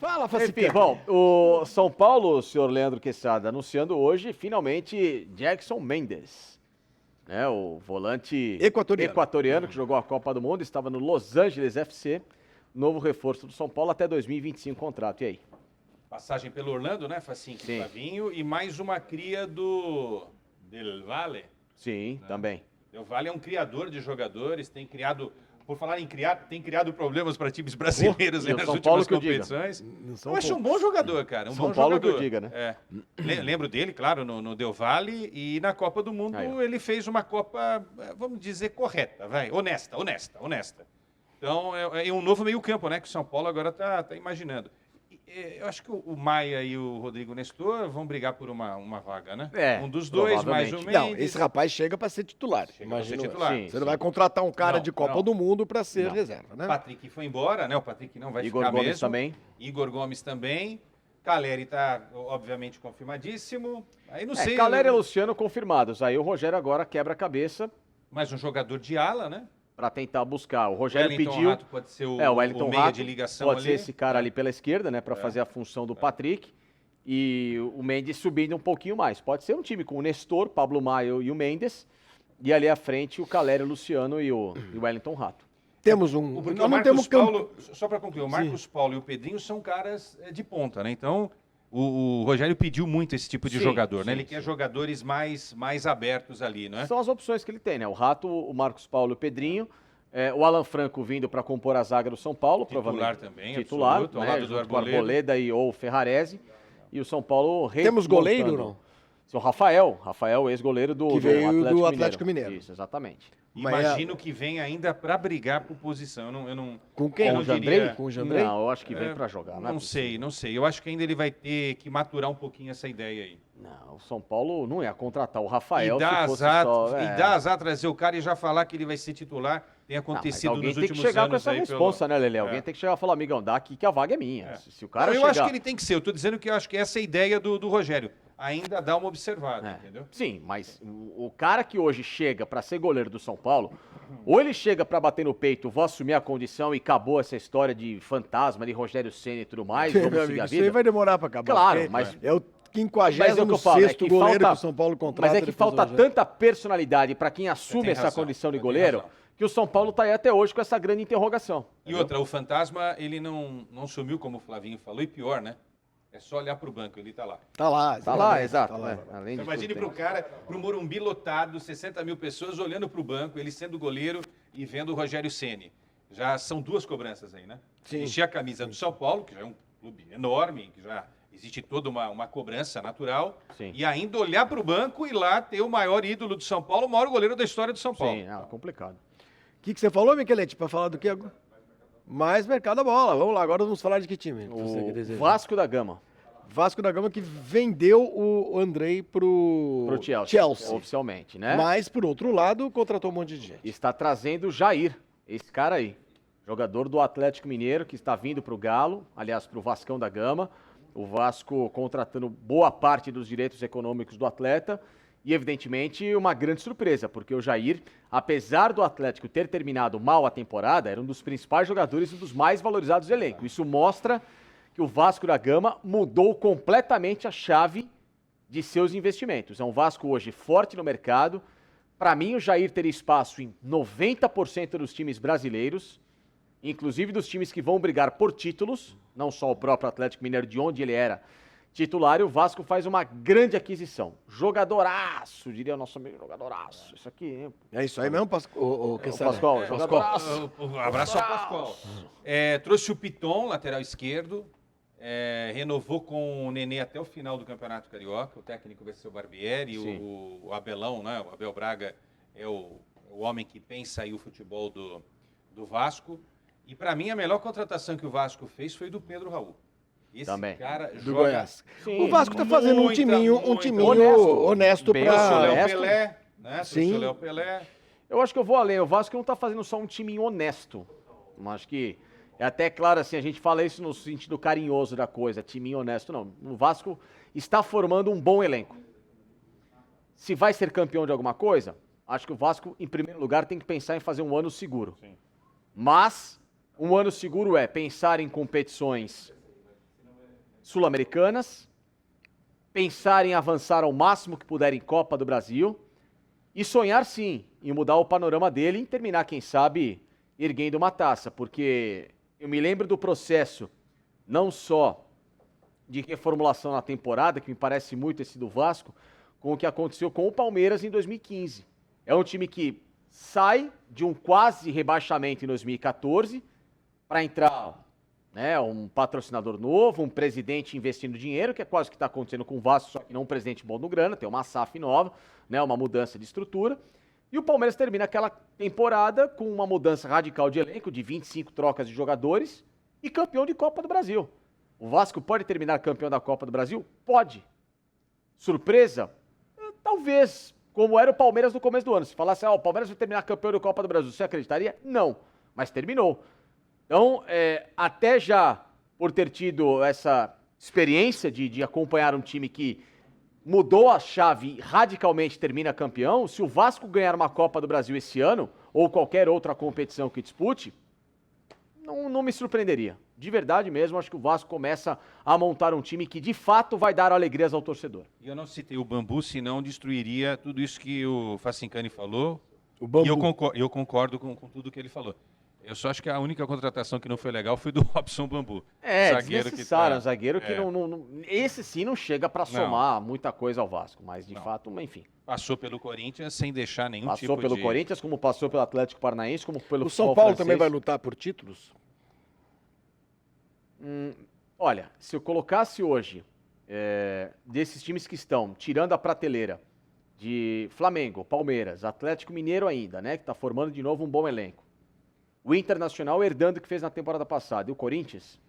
Fala, Facicano. Enfim, bom, o São Paulo, o senhor Leandro Quesada, anunciando hoje, finalmente, Jackson Mendes, né, o volante equatoriano que jogou a Copa do Mundo, estava no Los Angeles FC, novo reforço do São Paulo até 2025 contrato, e aí? Passagem pelo Orlando, né, Facinho, Flavinho, e mais uma cria do Del Valle. Sim, né? Também. Del Valle é um criador de jogadores, tem criado... Por falar em criar, tem criado problemas para times brasileiros nas últimas competições. Eu acho um bom jogador, cara. São Paulo que eu diga, né? É. Lembro dele, claro, no Del Valle, e na Copa do Mundo ele fez uma Copa, vamos dizer, correta, honesta. Então é um novo meio-campo, né, que o São Paulo agora tá imaginando. Eu acho que o Maia e o Rodrigo Nestor vão brigar por uma vaga, né? Um dos dois, mais ou menos. Não, esse rapaz chega para ser titular. Você não vai contratar um cara de Copa do Mundo para ser reserva, né? O Patrick foi embora, né? O Patrick não vai Igor ficar Gomes mesmo. Também. Igor Gomes também. Caleri está, obviamente, confirmadíssimo. Aí não sei. Caleri e Luciano confirmados. Aí o Rogério agora quebra a cabeça. Mais um jogador de ala, né? Para tentar buscar. O Rogério Wellington pediu. Rato pode ser o Wellington meia Rato de ligação pode ali. ser esse cara ali pela esquerda, né? Para fazer a função do Patrick. E o Mendes subindo um pouquinho mais. Pode ser um time com o Nestor, Pablo Maia e o Mendes. E ali à frente o Caleri, o Luciano e o Wellington Rato. Temos um. Nós não temos Paulo, só para concluir, o Marcos Paulo e o Pedrinho são caras de ponta, né? Então. O Rogério pediu muito esse tipo de jogador, né? Ele quer jogadores mais abertos ali, não é? São as opções que ele tem, né? O Rato, o Marcos Paulo e o Pedrinho. O Alan Franco vindo para compor a zaga do São Paulo. Titular também, titular, absoluto, ao lado do Arboleda ou Ferrarese. E o São Paulo... Temos goleiro ou não? O Rafael, ex-goleiro do Atlético Mineiro. Isso, exatamente. Imagino que vem ainda para brigar por posição. Eu não, com quem? Com o Jandrei? Com o Jandrei? Não, eu acho que vem para jogar. Não sei. Eu acho que ainda ele vai ter que maturar um pouquinho essa ideia aí. Não, o São Paulo não ia contratar o Rafael e dá azar trazer o cara e já falar que ele vai ser titular. Tem acontecido nos últimos anos. Alguém tem que chegar com essa responsa, né, Lelé? Alguém tem que chegar e falar, amigão, dá aqui que a vaga é minha. Se o cara eu acho que ele tem que ser. Eu estou dizendo que eu acho que essa é a ideia do Rogério. Ainda dá uma observada, entendeu? Sim, mas o cara que hoje chega para ser goleiro do São Paulo, ou ele chega para bater no peito, vou assumir a condição e acabou essa história de fantasma, de Rogério Ceni e tudo mais, vamos seguir a vida. Isso aí vai demorar para acabar. Claro, mas... É o 56º goleiro que o São Paulo contrata. Mas é que falta tanta personalidade para quem assume essa condição de goleiro, que o São Paulo está aí até hoje com essa grande interrogação. E outra, o fantasma, ele não sumiu, como o Flavinho falou, e pior, né? É só olhar para o banco, ele está lá. Está lá, exato. Tá lá. Além imagine para o cara, para o Morumbi lotado, 60 mil pessoas olhando para o banco, ele sendo goleiro e vendo o Rogério Ceni. Já são duas cobranças aí, né? Sim. Vestir a camisa do São Paulo, que já é um clube enorme, que já existe toda uma cobrança natural. Sim. E ainda olhar para o banco e lá ter o maior ídolo do São Paulo, o maior goleiro da história do São Paulo. Sim, complicado. O que você falou, Michelete, para falar do que agora? Mais mercado da bola. Vamos lá, agora vamos falar de que time? O Vasco da Gama. Vasco da Gama que vendeu o Andrei pro Chelsea. Oficialmente, né? Mas, por outro lado, contratou um monte de gente. Está trazendo o Jair, esse cara aí. Jogador do Atlético Mineiro, que está vindo pro Galo, aliás, pro Vascão da Gama. O Vasco contratando boa parte dos direitos econômicos do atleta. E, evidentemente, uma grande surpresa, porque o Jair, apesar do Atlético ter terminado mal a temporada, era um dos principais jogadores e um dos mais valorizados do elenco. Isso mostra que o Vasco da Gama mudou completamente a chave de seus investimentos. É um Vasco hoje forte no mercado. Para mim, o Jair teria espaço em 90% dos times brasileiros, inclusive dos times que vão brigar por títulos, não só o próprio Atlético Mineiro, de onde ele era titular, e o Vasco faz uma grande aquisição. Jogadoraço, diria o nosso amigo, jogadoraço. Isso aqui, hein? É isso aí mesmo, Pascoal? Um abraço ao Pascoal. Trouxe o Piton, lateral esquerdo. Renovou com o Nenê até o final do Campeonato Carioca. O técnico vai ser o Barbieri. O Abelão, né? O Abel Braga é o homem que pensa aí o futebol do Vasco. E para mim a melhor contratação que o Vasco fez foi do Pedro Raul. Esse também. cara do joga Goiás. Sim, o Vasco está fazendo um timinho honesto para Léo Pelé, né? Sim. Léo Pelé. Eu acho que eu vou além. O Vasco não está fazendo só um time honesto. Acho que é até claro assim, a gente fala isso no sentido carinhoso da coisa, time honesto. Não, o Vasco está formando um bom elenco. Se vai ser campeão de alguma coisa, acho que o Vasco, em primeiro lugar, tem que pensar em fazer um ano seguro. Sim. Mas um ano seguro é pensar em competições sul-americanas, pensar em avançar ao máximo que puder em Copa do Brasil e sonhar, sim, em mudar o panorama dele e terminar, quem sabe, erguendo uma taça, porque eu me lembro do processo, não só de reformulação na temporada, que me parece muito esse do Vasco, com o que aconteceu com o Palmeiras em 2015. É um time que sai de um quase rebaixamento em 2014 para entrar, né, um patrocinador novo, um presidente investindo dinheiro, que é quase o que está acontecendo com o Vasco, só que não um presidente bom no grana, tem uma SAF nova, né, uma mudança de estrutura. E o Palmeiras termina aquela temporada com uma mudança radical de elenco, de 25 trocas de jogadores e campeão de Copa do Brasil. O Vasco pode terminar campeão da Copa do Brasil? Pode. Surpresa? Talvez, como era o Palmeiras no começo do ano. Se falasse, o Palmeiras vai terminar campeão da Copa do Brasil, você acreditaria? Não, mas terminou. Então, até já por ter tido essa experiência de acompanhar um time que mudou a chave e radicalmente termina campeão, se o Vasco ganhar uma Copa do Brasil esse ano, ou qualquer outra competição que dispute, não me surpreenderia. De verdade mesmo, acho que o Vasco começa a montar um time que de fato vai dar alegrias ao torcedor. E eu não citei o Bambu, senão destruiria tudo isso que o Facincani falou. O Bambu. E eu concordo com tudo que ele falou. Eu só acho que a única contratação que não foi legal foi do Robson Bambu. Desnecessário, um zagueiro que esse sim não chega para somar muita coisa ao Vasco, mas de fato, enfim. Passou pelo Corinthians sem deixar nenhum tipo de... Passou pelo Corinthians, como passou pelo Atlético Paranaense, como pelo O São Paulo também vai lutar por títulos? Olha, se eu colocasse hoje, desses times que estão, tirando a prateleira de Flamengo, Palmeiras, Atlético Mineiro ainda, né, que está formando de novo um bom elenco, o Internacional herdando o que fez na temporada passada, e o Corinthians,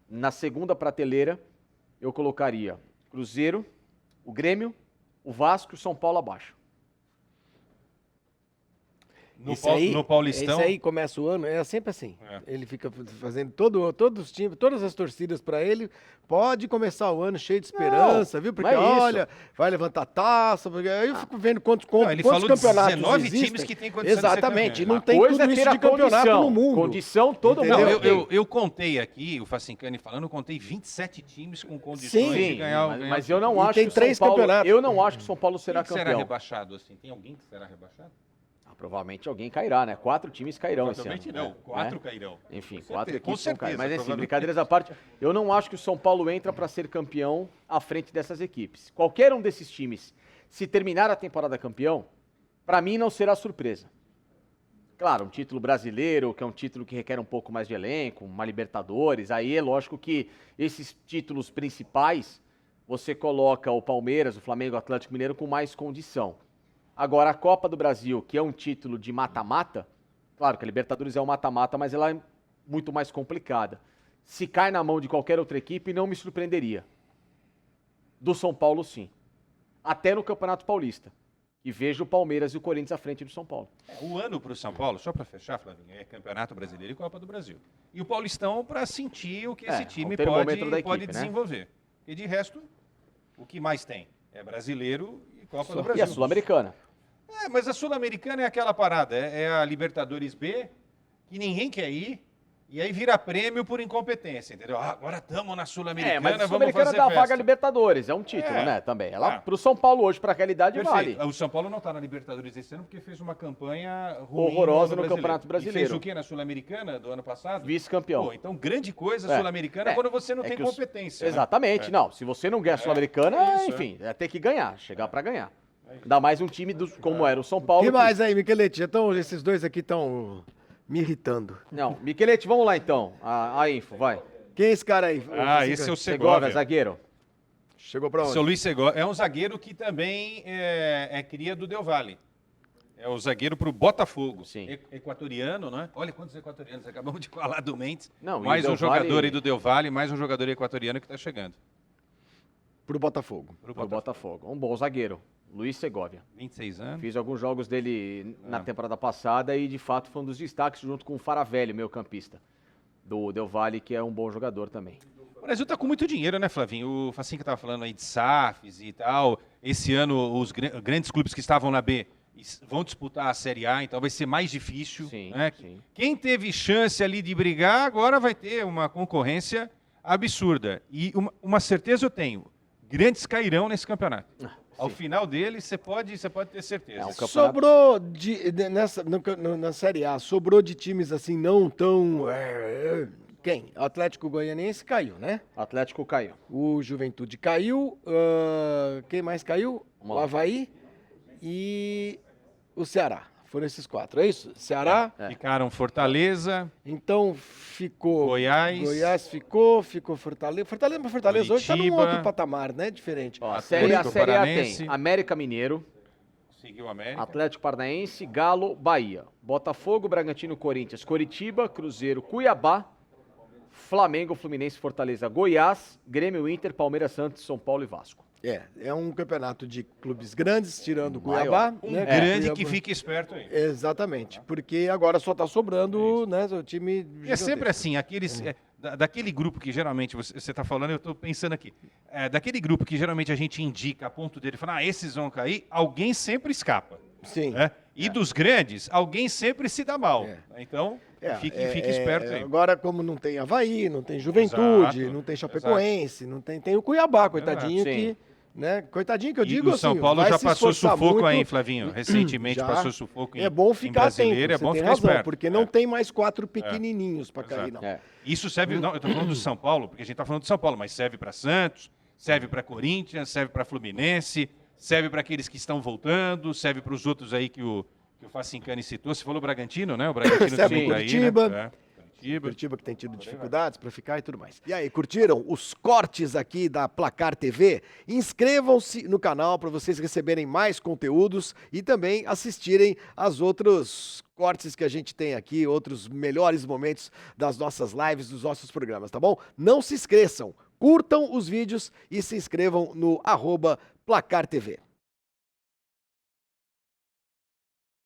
na segunda prateleira, eu colocaria Cruzeiro, o Grêmio, o Vasco e o São Paulo abaixo. No Paulistão... Esse aí começa o ano, é sempre assim. Ele fica fazendo todos os times, todas as torcidas para ele. Pode começar o ano cheio de esperança, viu? Porque olha, vai levantar taça. Porque aí eu fico vendo quantos ele falou campeonatos 19 existem. times que tem condição Exatamente, de ser não tem tudo isso de campeonato no mundo. Condição todo mundo. Eu contei aqui, o Facincani falando, eu contei 27 times com condições de ganhar. Mas eu não acho que o São Paulo... Eu não acho que o São Paulo será campeão. Será rebaixado assim? Tem alguém que será rebaixado? Provavelmente alguém cairá, né? 4 times cairão esse ano. Provavelmente não, 4 cairão. Enfim, 4 equipes vão cair. Mas assim, brincadeiras à parte, eu não acho que o São Paulo entra para ser campeão à frente dessas equipes. Qualquer um desses times, se terminar a temporada campeão, para mim não será surpresa. Claro, um título brasileiro, que é um título que requer um pouco mais de elenco, uma Libertadores, aí é lógico que esses títulos principais, você coloca o Palmeiras, o Flamengo, o Atlético Mineiro com mais condição. Agora, a Copa do Brasil, que é um título de mata-mata, claro que a Libertadores é um mata-mata, mas ela é muito mais complicada. Se cai na mão de qualquer outra equipe, não me surpreenderia. Do São Paulo, sim. Até no Campeonato Paulista. E vejo o Palmeiras e o Corinthians à frente do São Paulo. O ano para o São Paulo, só para fechar, Flavinho, é Campeonato Brasileiro e Copa do Brasil. E o Paulistão para sentir o que esse time pode desenvolver. Né? E de resto, o que mais tem? É brasileiro e Copa do Brasil. E a Sul-Americana. Mas a Sul-Americana é aquela parada, é a Libertadores B, que ninguém quer ir, e aí vira prêmio por incompetência, entendeu? Agora estamos na Sul-Americana, mas a Sul-Americana dá a vaga Libertadores, é um título, né, também. Para o São Paulo hoje, para a realidade, vale. O São Paulo não está na Libertadores esse ano porque fez uma campanha ruim horrorosa no Campeonato Brasileiro. E fez o quê na Sul-Americana do ano passado? Vice-campeão. Então, grande coisa Sul-Americana quando você não tem competência. Exatamente, não. Se você não ganha a Sul-Americana, enfim, é ter que ganhar, chegar para ganhar. Ainda mais um time como era o São Paulo. O que mais aí, Michelete? Então, esses dois aqui estão me irritando. Não, Michelete, vamos lá então. A info, vai. Quem é esse cara aí? Esse é o Segovia. Zagueiro. Chegou pra onde? Seu Luiz Segovia. É um zagueiro que também é cria do Del Valle. É o zagueiro pro Botafogo. Sim. Equatoriano, né? Olha quantos equatorianos. Acabamos de falar do Mendes. Não, mais um jogador aí do Del Valle, mais um jogador equatoriano que está chegando. Pro Botafogo. Pro Botafogo. Um bom zagueiro. Luiz Segovia. 26 anos. Fiz alguns jogos dele na temporada passada e, de fato, foi um dos destaques junto com o Faravelli, meu campista, do Del Valle, que é um bom jogador também. O Brasil tá com muito dinheiro, né, Flavinho? O Facinho que tava falando aí de SAFs e tal. Esse ano, os grandes clubes que estavam na B vão disputar a Série A, então vai ser mais difícil. Sim, né? sim. Quem teve chance ali de brigar, agora vai ter uma concorrência absurda. E uma certeza eu tenho, grandes cairão nesse campeonato. Ao final dele, você pode ter certeza. Campeonato... Sobrou na Série A, sobrou de times assim não tão... Quem? O Atlético Goianiense caiu, né? Atlético caiu. O Juventude caiu. Quem mais caiu? O Avaí e o Ceará. Foram esses 4, é isso? Ceará. Ficaram Fortaleza. Então ficou... Goiás ficou Fortaleza. Fortaleza hoje está num outro patamar, né? Diferente. Ó, a Série A tem América Mineiro. Seguiu América. Atlético Paranaense, Galo, Bahia. Botafogo, Bragantino, Corinthians, Coritiba, Cruzeiro, Cuiabá, Flamengo, Fluminense, Fortaleza, Goiás, Grêmio, Inter, Palmeiras, Santos, São Paulo e Vasco. É um campeonato de clubes grandes, tirando o Cuiabá. Né? Grande que fica esperto aí. Exatamente, porque agora só está sobrando né, o time gigantesco. É sempre assim, daquele grupo que geralmente você está falando, eu estou pensando aqui, daquele grupo que geralmente a gente indica a ponto dele falar, esses vão cair, alguém sempre escapa. Sim. Né? E dos grandes, alguém sempre se dá mal. Então, fique esperto aí. Agora, como não tem Avaí, não tem Juventude, não tem Chapecoense, não tem o Cuiabá, coitadinho que... Né? Coitadinho que eu digo assim. O São Paulo já passou sufoco muito... aí, Flavinho. Recentemente passou sufoco É bom ficar atento, é bom ficar razão, esperto. Porque não tem mais 4 pequenininhos para cair, não. Isso serve, não, eu tô falando do São Paulo, porque a gente tá falando do São Paulo, mas serve para Santos, serve para Corinthians, serve para Fluminense, serve para aqueles que estão voltando, serve para os outros aí que o Facincani citou. Você falou Bragantino, né? O Bragantino também tá aí, Curitiba. Né? Curitiba que tem tido dificuldades para ficar e tudo mais. E aí, curtiram os cortes aqui da Placar TV? Inscrevam-se no canal para vocês receberem mais conteúdos e também assistirem aos outros cortes que a gente tem aqui, outros melhores momentos das nossas lives, dos nossos programas, tá bom? Não se esqueçam, curtam os vídeos e se inscrevam no @Placar TV.